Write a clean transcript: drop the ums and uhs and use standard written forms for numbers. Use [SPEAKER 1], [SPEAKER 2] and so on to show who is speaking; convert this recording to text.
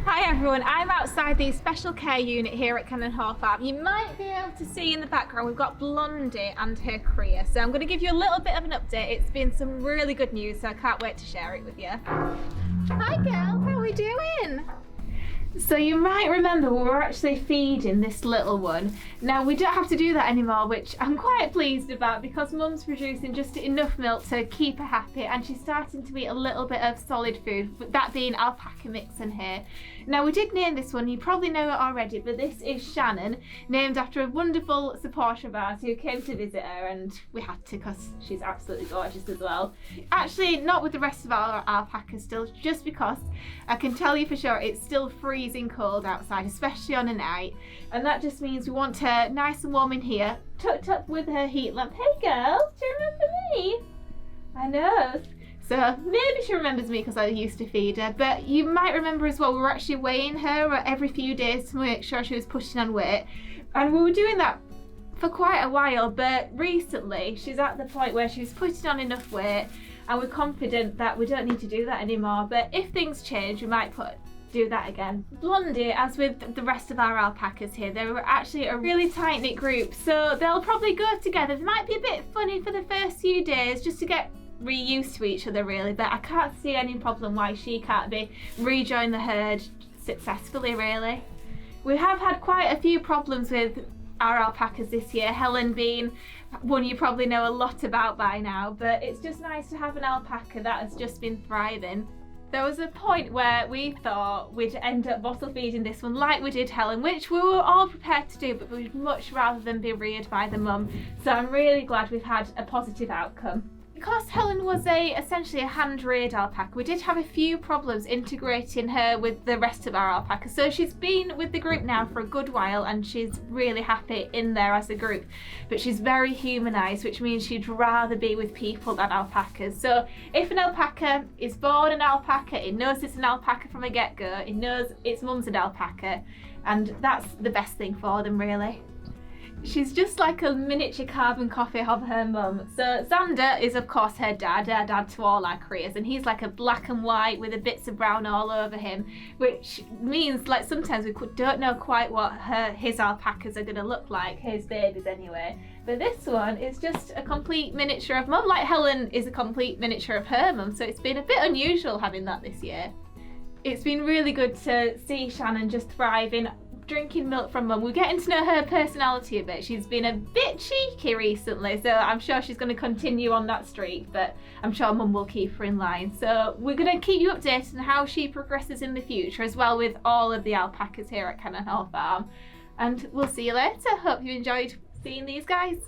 [SPEAKER 1] Hi everyone, I'm outside the special care unit here at Shannen Farm. You might be able to see in the background we've got Blondie and her cria. So I'm going to give you a little bit of an update. It's been some really good news, so I can't wait to share it with you. Hi girl, how are we doing? So you might remember we were actually feeding this little one. Now we don't have to do that anymore, which I'm quite pleased about because Mum's producing just enough milk to keep her happy, and she's starting to eat a little bit of solid food, that being alpaca mix in here. Now we did name this one, you probably know it already, but this is Shannen, named after a wonderful supporter of ours who came to visit her, and we had to because she's absolutely gorgeous as well. Actually, not with the rest of our alpacas still, just because I can tell you for sure it's still freezing cold outside, especially on a night, and that just means we want her nice and warm in here, tucked up with her heat lamp. Hey girl, do you remember me? I know. So maybe she remembers me because I used to feed her, but you might remember as well we were actually weighing her every few days to make sure she was putting on weight, and we were doing that for quite a while, but recently she's at the point where she's putting on enough weight and we're confident that we don't need to do that anymore. But if things change, we might do that again. Blondie, as with the rest of our alpacas here, they were actually a really tight-knit group, so they'll probably go together. They might be a bit funny for the first few days just to get reused to each other really, but I can't see any problem why she can't be rejoin the herd successfully really. We have had quite a few problems with our alpacas this year, Helen being one you probably know a lot about by now, but it's just nice to have an alpaca that has just been thriving. There was a point where we thought we'd end up bottle feeding this one like we did Helen, which we were all prepared to do, but we'd much rather than be reared by the mum. So I'm really glad we've had a positive outcome. Because Helen was essentially a hand-reared alpaca, we did have a few problems integrating her with the rest of our alpacas. So she's been with the group now for a good while and she's really happy in there as a group. But she's very humanised, which means she'd rather be with people than alpacas. So if an alpaca is born an alpaca, it knows it's an alpaca from a get-go, it knows its mum's an alpaca, and that's the best thing for them really. She's just like a miniature carbon copy of her mum. So Xander is of course her dad to all our crias, and he's like a black and white with a bits of brown all over him, which means like sometimes we don't know quite what his alpacas are going to look like, his babies anyway. But this one is just a complete miniature of mum, like Helen is a complete miniature of her mum, so it's been a bit unusual having that this year. It's been really good to see Shannen just thriving, drinking milk from mum. We're getting to know her personality a bit. She's been a bit cheeky recently, so I'm sure she's going to continue on that streak, but I'm sure mum will keep her in line. So we're going to keep you updated on how she progresses in the future, as well with all of the alpacas here at Shannen Farm. And we'll see you later. Hope you enjoyed seeing these guys.